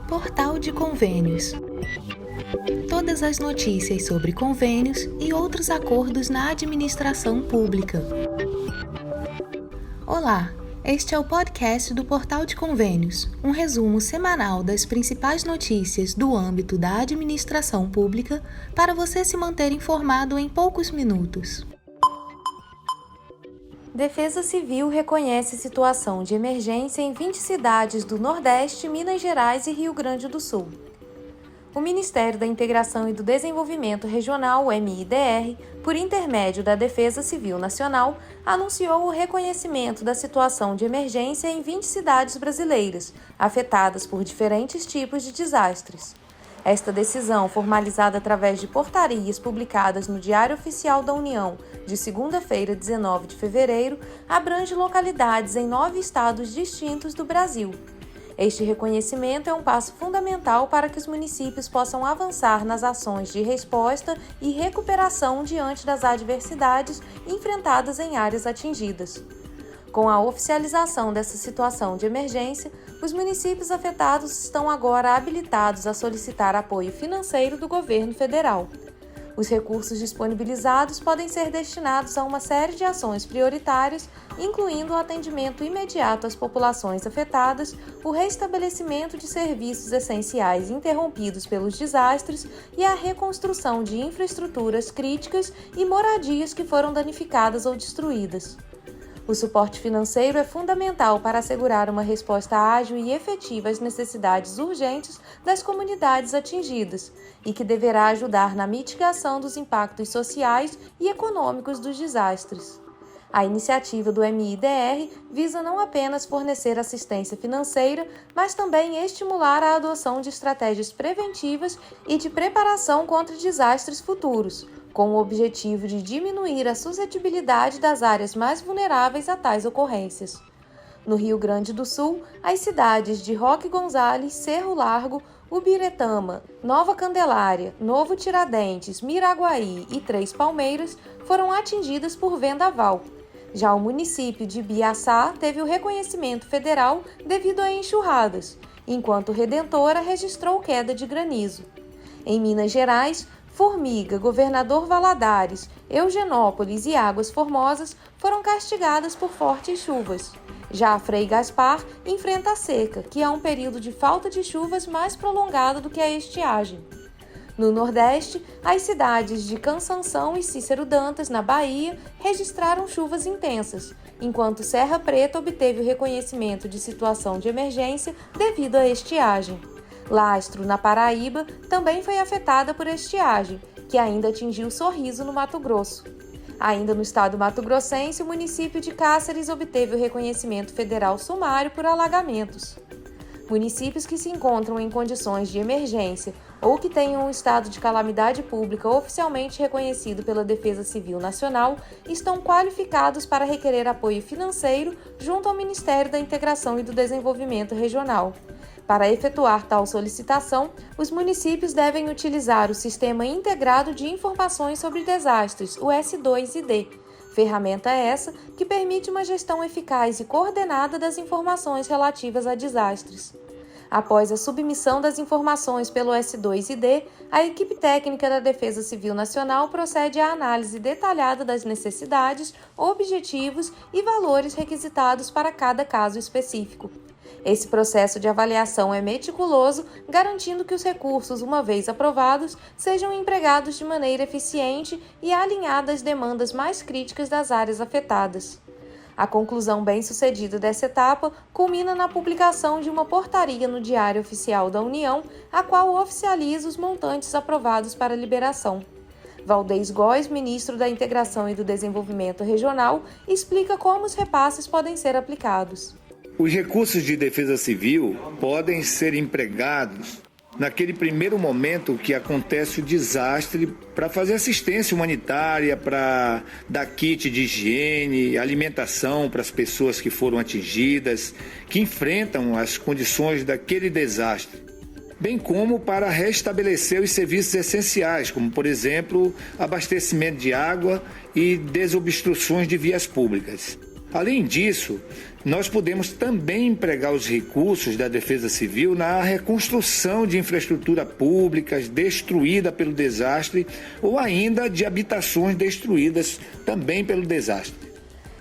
Portal de Convênios. Todas as notícias sobre convênios e outros acordos na administração pública. Olá, este é o podcast do Portal de Convênios, um resumo semanal das principais notícias do âmbito da administração pública para você se manter informado em poucos minutos. Defesa Civil reconhece situação de emergência em 20 cidades do Nordeste, Minas Gerais e Rio Grande do Sul. O Ministério da Integração e do Desenvolvimento Regional, o MIDR, por intermédio da Defesa Civil Nacional, anunciou o reconhecimento da situação de emergência em 20 cidades brasileiras, afetadas por diferentes tipos de desastres. Esta decisão, formalizada através de portarias publicadas no Diário Oficial da União, de segunda-feira, 19 de fevereiro, abrange localidades em 9 estados distintos do Brasil. Este reconhecimento é um passo fundamental para que os municípios possam avançar nas ações de resposta e recuperação diante das adversidades enfrentadas em áreas atingidas. Com a oficialização dessa situação de emergência, os municípios afetados estão agora habilitados a solicitar apoio financeiro do governo federal. Os recursos disponibilizados podem ser destinados a uma série de ações prioritárias, incluindo o atendimento imediato às populações afetadas, o restabelecimento de serviços essenciais interrompidos pelos desastres e a reconstrução de infraestruturas críticas e moradias que foram danificadas ou destruídas. O suporte financeiro é fundamental para assegurar uma resposta ágil e efetiva às necessidades urgentes das comunidades atingidas e que deverá ajudar na mitigação dos impactos sociais e econômicos dos desastres. A iniciativa do MIDR visa não apenas fornecer assistência financeira, mas também estimular a adoção de estratégias preventivas e de preparação contra desastres futuros, com o objetivo de diminuir a suscetibilidade das áreas mais vulneráveis a tais ocorrências. No Rio Grande do Sul, as cidades de Roque Gonzales, Cerro Largo, Ubiretama, Nova Candelária, Novo Tiradentes, Miraguaí e Três Palmeiras foram atingidas por vendaval. Já o município de Biaçá teve o reconhecimento federal devido a enxurradas, enquanto Redentora registrou queda de granizo. Em Minas Gerais, Formiga, Governador Valadares, Eugenópolis e Águas Formosas foram castigadas por fortes chuvas. Já Frei Gaspar enfrenta a seca, que é um período de falta de chuvas mais prolongado do que a estiagem. No Nordeste, as cidades de Cansanção e Cícero Dantas, na Bahia, registraram chuvas intensas, enquanto Serra Preta obteve o reconhecimento de situação de emergência devido à estiagem. Lastro, na Paraíba, também foi afetada por estiagem, que ainda atingiu Sorriso, no Mato Grosso. Ainda no estado mato-grossense, o município de Cáceres obteve o reconhecimento federal sumário por alagamentos. Municípios que se encontram em condições de emergência ou que tenham um estado de calamidade pública oficialmente reconhecido pela Defesa Civil Nacional estão qualificados para requerer apoio financeiro junto ao Ministério da Integração e do Desenvolvimento Regional. Para efetuar tal solicitação, os municípios devem utilizar o Sistema Integrado de Informações sobre Desastres, o S2ID, ferramenta essa que permite uma gestão eficaz e coordenada das informações relativas a desastres. Após a submissão das informações pelo S2ID, a equipe técnica da Defesa Civil Nacional procede à análise detalhada das necessidades, objetivos e valores requisitados para cada caso específico. Esse processo de avaliação é meticuloso, garantindo que os recursos, uma vez aprovados, sejam empregados de maneira eficiente e alinhada às demandas mais críticas das áreas afetadas. A conclusão bem-sucedida dessa etapa culmina na publicação de uma portaria no Diário Oficial da União, a qual oficializa os montantes aprovados para liberação. Valdez Góes, ministro da Integração e do Desenvolvimento Regional, explica como os repasses podem ser aplicados. Os recursos de defesa civil podem ser empregados naquele primeiro momento que acontece o desastre para fazer assistência humanitária, para dar kit de higiene, alimentação para as pessoas que foram atingidas, que enfrentam as condições daquele desastre, bem como para restabelecer os serviços essenciais, como, por exemplo, abastecimento de água e desobstruções de vias públicas. Além disso, nós podemos também empregar os recursos da Defesa Civil na reconstrução de infraestrutura públicas destruída pelo desastre ou ainda de habitações destruídas também pelo desastre.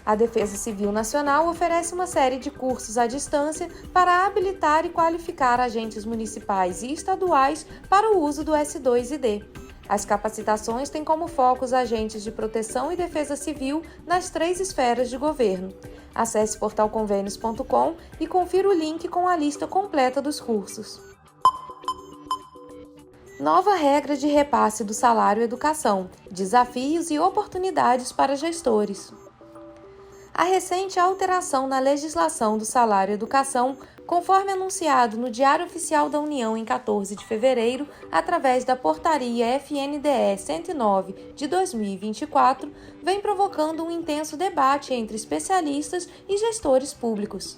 A Defesa Civil Nacional oferece uma série de cursos à distância para habilitar e qualificar agentes municipais e estaduais para o uso do S2ID. As capacitações têm como foco os agentes de proteção e defesa civil nas 3 esferas de governo. Acesse portalconvênios.com e confira o link com a lista completa dos cursos. Nova regra de repasse do salário educação, desafios e oportunidades para gestores. A recente alteração na legislação do salário educação, conforme anunciado no Diário Oficial da União em 14 de fevereiro, através da Portaria FNDE 109 de 2024, vem provocando um intenso debate entre especialistas e gestores públicos.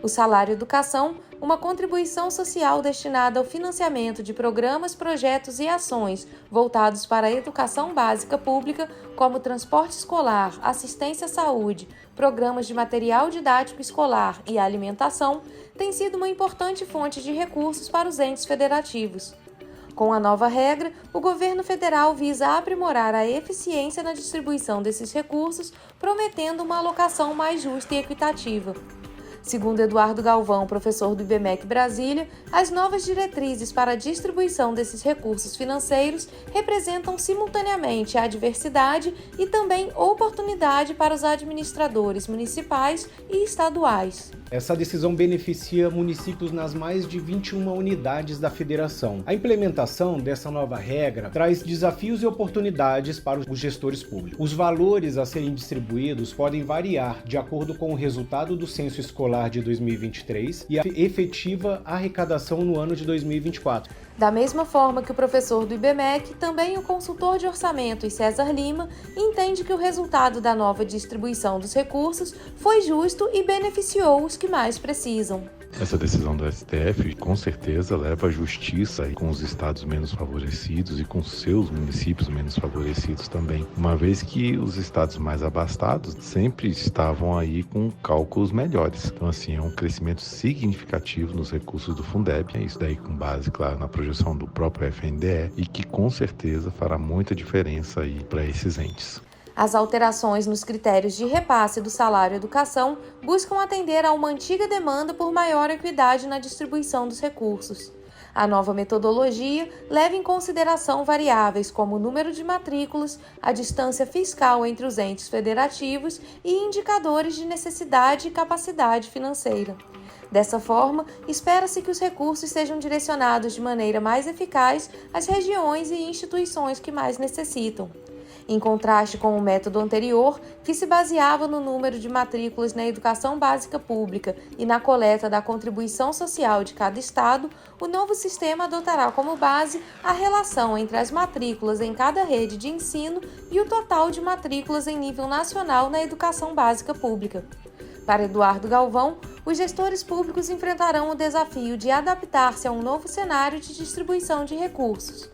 O salário educação, uma contribuição social destinada ao financiamento de programas, projetos e ações voltados para a educação básica pública, como transporte escolar, assistência à saúde, programas de material didático escolar e alimentação, tem sido uma importante fonte de recursos para os entes federativos. Com a nova regra, o governo federal visa aprimorar a eficiência na distribuição desses recursos, prometendo uma alocação mais justa e equitativa. Segundo Eduardo Galvão, professor do IBMEC Brasília, as novas diretrizes para a distribuição desses recursos financeiros representam simultaneamente a diversidade e também oportunidade para os administradores municipais e estaduais. Essa decisão beneficia municípios nas mais de 21 unidades da federação. A implementação dessa nova regra traz desafios e oportunidades para os gestores públicos. Os valores a serem distribuídos podem variar de acordo com o resultado do censo escolar de 2023 e a efetiva arrecadação no ano de 2024. Da mesma forma que o professor do IBMEC, também o consultor de orçamento César Lima entende que o resultado da nova distribuição dos recursos foi justo e beneficiou os que mais precisam. Essa decisão do STF, com certeza, leva a justiça com os estados menos favorecidos e com seus municípios menos favorecidos também, uma vez que os estados mais abastados sempre estavam aí com cálculos melhores. Então, assim, é um crescimento significativo nos recursos do Fundeb, isso daí com base, claro, na projeção do próprio FNDE e que com certeza fará muita diferença aí para esses entes. As alterações nos critérios de repasse do salário educação buscam atender a uma antiga demanda por maior equidade na distribuição dos recursos. A nova metodologia leva em consideração variáveis como o número de matrículas, a distância fiscal entre os entes federativos e indicadores de necessidade e capacidade financeira. Dessa forma, espera-se que os recursos sejam direcionados de maneira mais eficaz às regiões e instituições que mais necessitam. Em contraste com o método anterior, que se baseava no número de matrículas na educação básica pública e na coleta da contribuição social de cada estado, o novo sistema adotará como base a relação entre as matrículas em cada rede de ensino e o total de matrículas em nível nacional na educação básica pública. Para Eduardo Galvão, os gestores públicos enfrentarão o desafio de adaptar-se a um novo cenário de distribuição de recursos.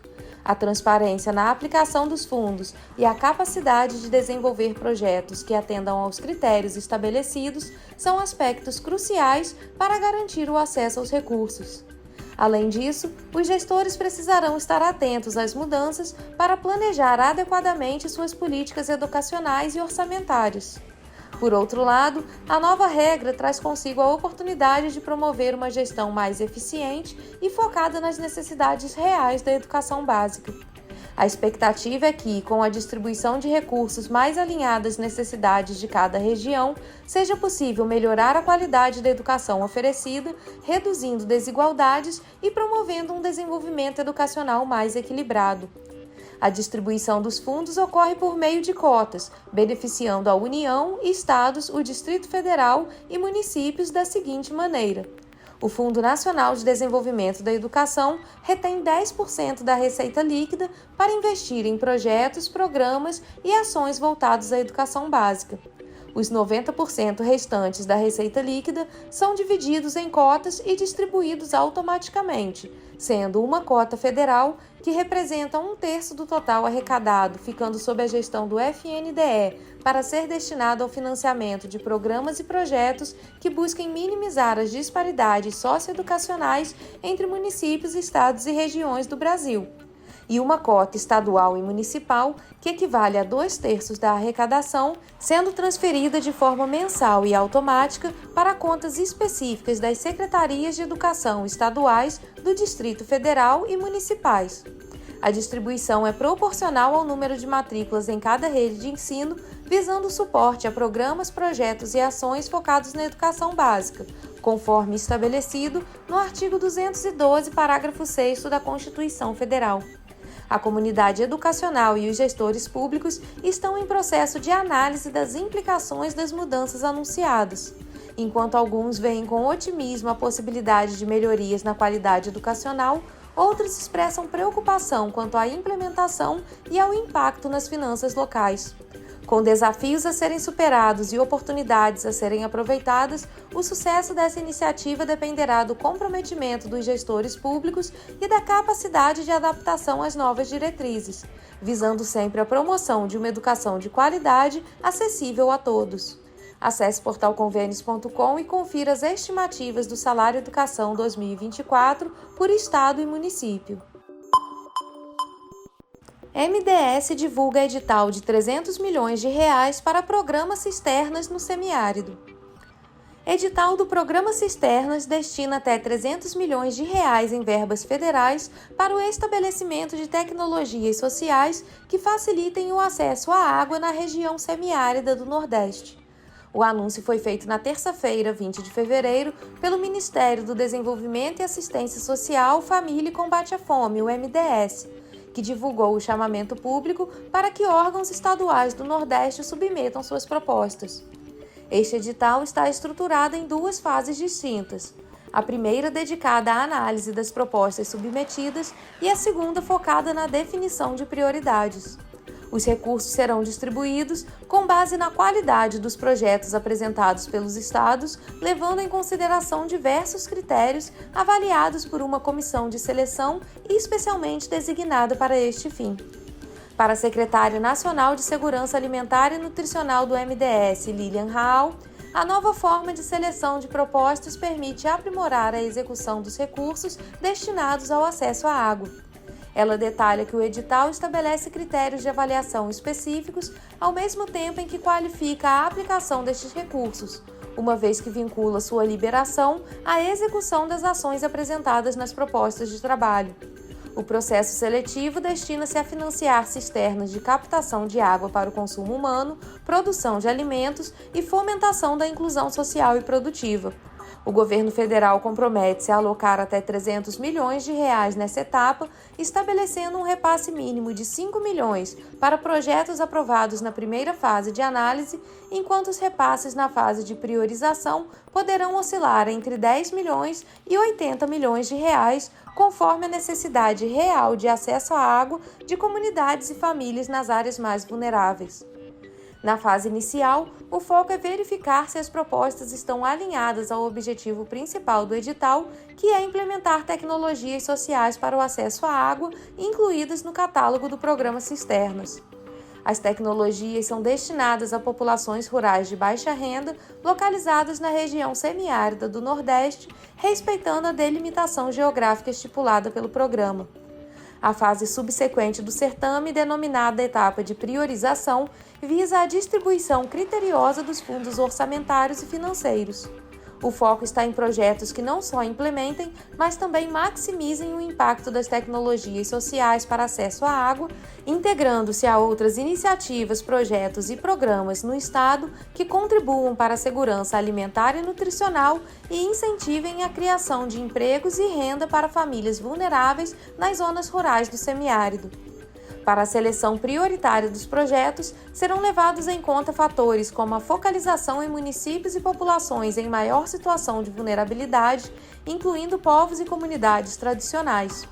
A transparência na aplicação dos fundos e a capacidade de desenvolver projetos que atendam aos critérios estabelecidos são aspectos cruciais para garantir o acesso aos recursos. Além disso, os gestores precisarão estar atentos às mudanças para planejar adequadamente suas políticas educacionais e orçamentárias. Por outro lado, a nova regra traz consigo a oportunidade de promover uma gestão mais eficiente e focada nas necessidades reais da educação básica. A expectativa é que, com a distribuição de recursos mais alinhada às necessidades de cada região, seja possível melhorar a qualidade da educação oferecida, reduzindo desigualdades e promovendo um desenvolvimento educacional mais equilibrado. A distribuição dos fundos ocorre por meio de cotas, beneficiando a União, estados, o Distrito Federal e municípios da seguinte maneira: o Fundo Nacional de Desenvolvimento da Educação retém 10% da receita líquida para investir em projetos, programas e ações voltados à educação básica. Os 90% restantes da receita líquida são divididos em cotas e distribuídos automaticamente, sendo uma cota federal, que representa 1/3 do total arrecadado, ficando sob a gestão do FNDE, para ser destinado ao financiamento de programas e projetos que busquem minimizar as disparidades socioeducacionais entre municípios, estados e regiões do Brasil. E uma cota estadual e municipal, que equivale a 2/3 da arrecadação, sendo transferida de forma mensal e automática para contas específicas das secretarias de educação estaduais, do Distrito Federal e municipais. A distribuição é proporcional ao número de matrículas em cada rede de ensino, visando o suporte a programas, projetos e ações focados na educação básica, conforme estabelecido no artigo 212, parágrafo 6º da Constituição Federal. A comunidade educacional e os gestores públicos estão em processo de análise das implicações das mudanças anunciadas. Enquanto alguns veem com otimismo a possibilidade de melhorias na qualidade educacional, outros expressam preocupação quanto à implementação e ao impacto nas finanças locais. Com desafios a serem superados e oportunidades a serem aproveitadas, o sucesso dessa iniciativa dependerá do comprometimento dos gestores públicos e da capacidade de adaptação às novas diretrizes, visando sempre a promoção de uma educação de qualidade acessível a todos. Acesse portalconvênios.com e confira as estimativas do Salário Educação 2024 por estado e município. MDS divulga edital de R$300 milhões para Programa Cisternas no semiárido. Edital do Programa Cisternas destina até R$300 milhões em verbas federais para o estabelecimento de tecnologias sociais que facilitem o acesso à água na região semiárida do Nordeste. O anúncio foi feito na terça-feira, 20 de fevereiro, pelo Ministério do Desenvolvimento e Assistência Social, Família e Combate à Fome, o MDS, que divulgou o chamamento público para que órgãos estaduais do Nordeste submetam suas propostas. Este edital está estruturado em 2 fases distintas. A primeira dedicada à análise das propostas submetidas e a segunda focada na definição de prioridades. Os recursos serão distribuídos com base na qualidade dos projetos apresentados pelos estados, levando em consideração diversos critérios avaliados por uma comissão de seleção especialmente designada para este fim. Para a secretária nacional de Segurança Alimentar e Nutricional do MDS, Lilian Raal, a nova forma de seleção de propostas permite aprimorar a execução dos recursos destinados ao acesso à água. Ela detalha que o edital estabelece critérios de avaliação específicos, ao mesmo tempo em que qualifica a aplicação destes recursos, uma vez que vincula sua liberação à execução das ações apresentadas nas propostas de trabalho. O processo seletivo destina-se a financiar cisternas de captação de água para o consumo humano, produção de alimentos e fomentação da inclusão social e produtiva. O governo federal compromete-se a alocar até R$300 milhões nessa etapa, estabelecendo um repasse mínimo de R$5 milhões para projetos aprovados na primeira fase de análise, enquanto os repasses na fase de priorização poderão oscilar entre R$10 milhões e R$80 milhões, conforme a necessidade real de acesso à água de comunidades e famílias nas áreas mais vulneráveis. Na fase inicial, o foco é verificar se as propostas estão alinhadas ao objetivo principal do edital, que é implementar tecnologias sociais para o acesso à água, incluídas no catálogo do Programa Cisternas. As tecnologias são destinadas a populações rurais de baixa renda, localizadas na região semiárida do Nordeste, respeitando a delimitação geográfica estipulada pelo programa. A fase subsequente do certame, denominada etapa de priorização, visa a distribuição criteriosa dos fundos orçamentários e financeiros. O foco está em projetos que não só implementem, mas também maximizem o impacto das tecnologias sociais para acesso à água, integrando-se a outras iniciativas, projetos e programas no Estado que contribuam para a segurança alimentar e nutricional e incentivem a criação de empregos e renda para famílias vulneráveis nas zonas rurais do semiárido. Para a seleção prioritária dos projetos, serão levados em conta fatores como a focalização em municípios e populações em maior situação de vulnerabilidade, incluindo povos e comunidades tradicionais.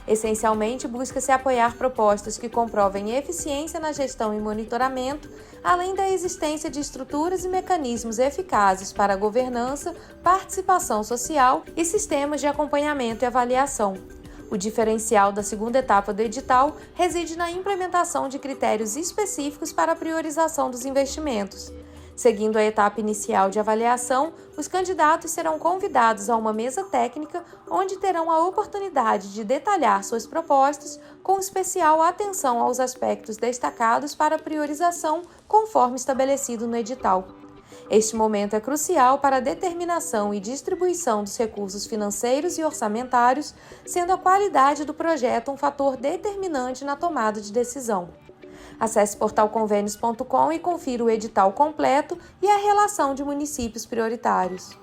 Essencialmente, busca-se apoiar propostas que comprovem eficiência na gestão e monitoramento, além da existência de estruturas e mecanismos eficazes para a governança, participação social e sistemas de acompanhamento e avaliação. O diferencial da segunda etapa do edital reside na implementação de critérios específicos para a priorização dos investimentos. Seguindo a etapa inicial de avaliação, os candidatos serão convidados a uma mesa técnica onde terão a oportunidade de detalhar suas propostas, com especial atenção aos aspectos destacados para a priorização, conforme estabelecido no edital. Este momento é crucial para a determinação e distribuição dos recursos financeiros e orçamentários, sendo a qualidade do projeto um fator determinante na tomada de decisão. Acesse portalconvênios.com e confira o edital completo e a relação de municípios prioritários.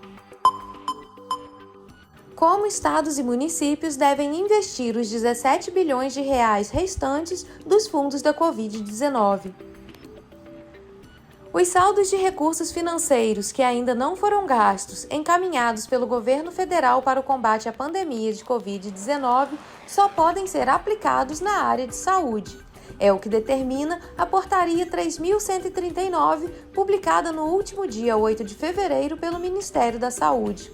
Como estados e municípios devem investir os 17 bilhões de reais restantes dos fundos da Covid-19? Os saldos de recursos financeiros que ainda não foram gastos, encaminhados pelo governo federal para o combate à pandemia de Covid-19, só podem ser aplicados na área de saúde. É o que determina a Portaria 3.139, publicada no último dia 8 de fevereiro pelo Ministério da Saúde.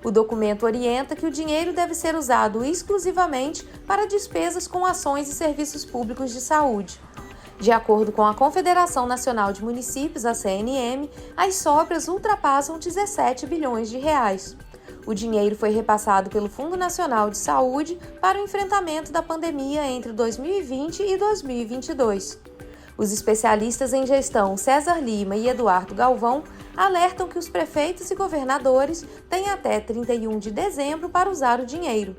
O documento orienta que o dinheiro deve ser usado exclusivamente para despesas com ações e serviços públicos de saúde. De acordo com a Confederação Nacional de Municípios, a CNM, as sobras ultrapassam 17 bilhões de reais. O dinheiro foi repassado pelo Fundo Nacional de Saúde para o enfrentamento da pandemia entre 2020 e 2022. Os especialistas em gestão César Lima e Eduardo Galvão alertam que os prefeitos e governadores têm até 31 de dezembro para usar o dinheiro.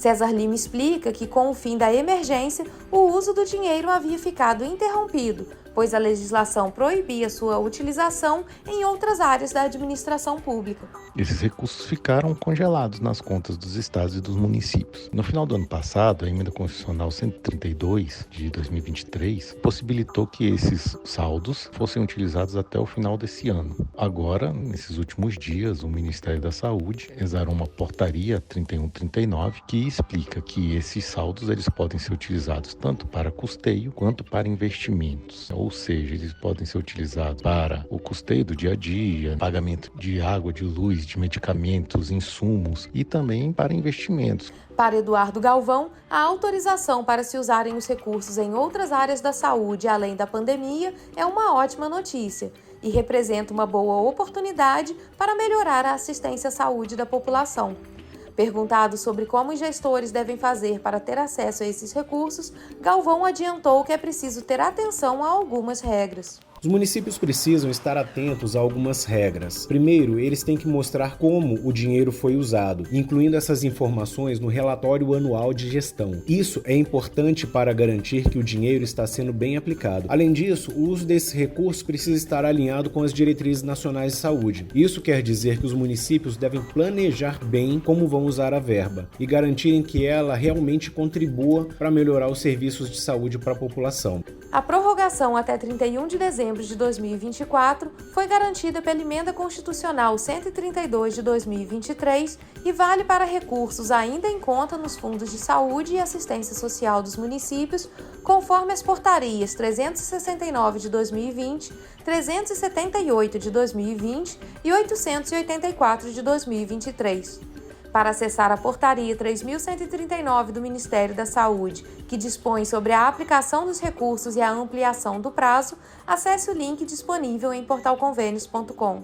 César Lima explica que, com o fim da emergência, o uso do dinheiro havia ficado interrompido, pois a legislação proibia sua utilização em outras áreas da administração pública. Esses recursos ficaram congelados nas contas dos estados e dos municípios. No final do ano passado, a Emenda Constitucional 132 de 2023 possibilitou que esses saldos fossem utilizados até o final desse ano. Agora, nesses últimos dias, o Ministério da Saúde exarou uma portaria 3139 que explica que esses saldos eles podem ser utilizados tanto para custeio quanto para investimentos. Ou seja, eles podem ser utilizados para o custeio do dia a dia, pagamento de água, de luz, de medicamentos, insumos e também para investimentos. Para Eduardo Galvão, a autorização para se usarem os recursos em outras áreas da saúde além da pandemia é uma ótima notícia e representa uma boa oportunidade para melhorar a assistência à saúde da população. Perguntado sobre como os gestores devem fazer para ter acesso a esses recursos, Galvão adiantou que é preciso ter atenção a algumas regras. Os municípios precisam estar atentos a algumas regras. Primeiro, eles têm que mostrar como o dinheiro foi usado, incluindo essas informações no relatório anual de gestão. Isso é importante para garantir que o dinheiro está sendo bem aplicado. Além disso, o uso desses recursos precisa estar alinhado com as diretrizes nacionais de saúde. Isso quer dizer que os municípios devem planejar bem como vão usar a verba e garantirem que ela realmente contribua para melhorar os serviços de saúde para a população. A prorrogação até 31 de dezembro de 2024 foi garantida pela Emenda Constitucional 132 de 2023 e vale para recursos ainda em conta nos fundos de saúde e assistência social dos municípios, conforme as portarias 369 de 2020, 378 de 2020 e 884 de 2023. Para acessar a Portaria 3.139 do Ministério da Saúde, que dispõe sobre a aplicação dos recursos e a ampliação do prazo, acesse o link disponível em portalconvênios.com.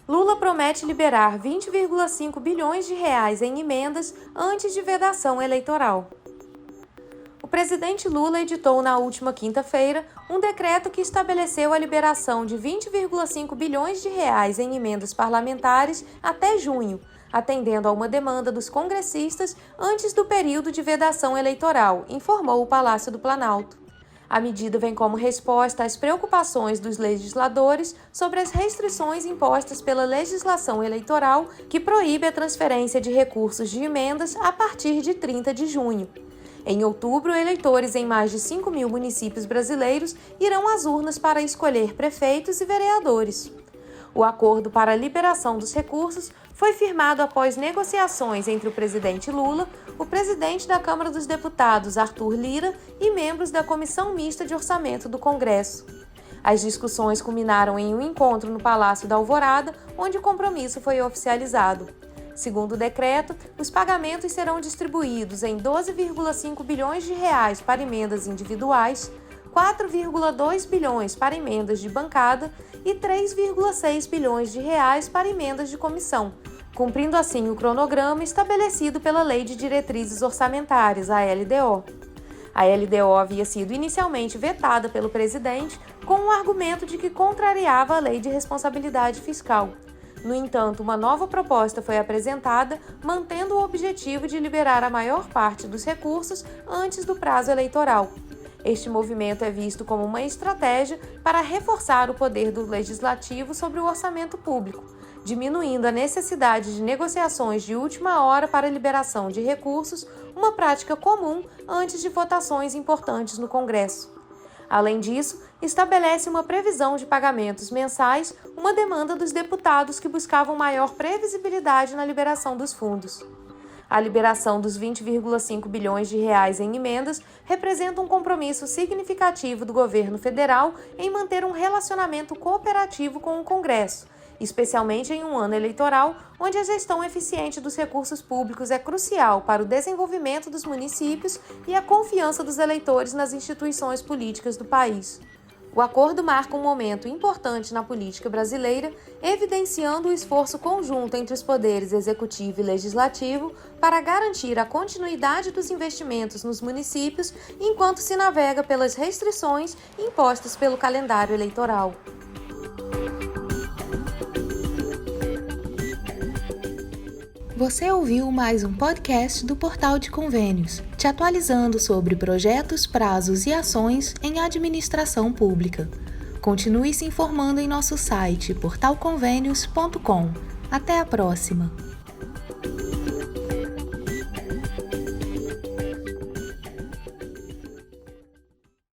Lula promete liberar 20,5 bilhões de reais em emendas antes de vedação eleitoral. O presidente Lula editou na última quinta-feira um decreto que estabeleceu a liberação de 20,5 bilhões de reais em emendas parlamentares até junho, atendendo a uma demanda dos congressistas antes do período de vedação eleitoral, informou o Palácio do Planalto. A medida vem como resposta às preocupações dos legisladores sobre as restrições impostas pela legislação eleitoral que proíbe a transferência de recursos de emendas a partir de 30 de junho. Em outubro, eleitores em mais de 5 mil municípios brasileiros irão às urnas para escolher prefeitos e vereadores. O acordo para a liberação dos recursos foi firmado após negociações entre o presidente Lula, o presidente da Câmara dos Deputados, Arthur Lira, e membros da Comissão Mista de Orçamento do Congresso. As discussões culminaram em um encontro no Palácio da Alvorada, onde o compromisso foi oficializado. Segundo o decreto, os pagamentos serão distribuídos em 12,5 bilhões de reais para emendas individuais, 4,2 bilhões para emendas de bancada e 3,6 bilhões de reais para emendas de comissão, cumprindo assim o cronograma estabelecido pela Lei de Diretrizes Orçamentárias, a LDO. A LDO havia sido inicialmente vetada pelo presidente com o argumento de que contrariava a Lei de Responsabilidade Fiscal. No entanto, uma nova proposta foi apresentada, mantendo o objetivo de liberar a maior parte dos recursos antes do prazo eleitoral. Este movimento é visto como uma estratégia para reforçar o poder do Legislativo sobre o orçamento público, diminuindo a necessidade de negociações de última hora para a liberação de recursos, uma prática comum antes de votações importantes no Congresso. Além disso, estabelece uma previsão de pagamentos mensais, uma demanda dos deputados que buscavam maior previsibilidade na liberação dos fundos. A liberação dos 20,5 bilhões de reais em emendas representa um compromisso significativo do governo federal em manter um relacionamento cooperativo com o Congresso, especialmente em um ano eleitoral, onde a gestão eficiente dos recursos públicos é crucial para o desenvolvimento dos municípios e a confiança dos eleitores nas instituições políticas do país. O acordo marca um momento importante na política brasileira, evidenciando o esforço conjunto entre os poderes executivo e legislativo para garantir a continuidade dos investimentos nos municípios enquanto se navega pelas restrições impostas pelo calendário eleitoral. Você ouviu mais um podcast do Portal de Convênios, te atualizando sobre projetos, prazos e ações em administração pública. Continue se informando em nosso site portalconvenios.com. Até a próxima!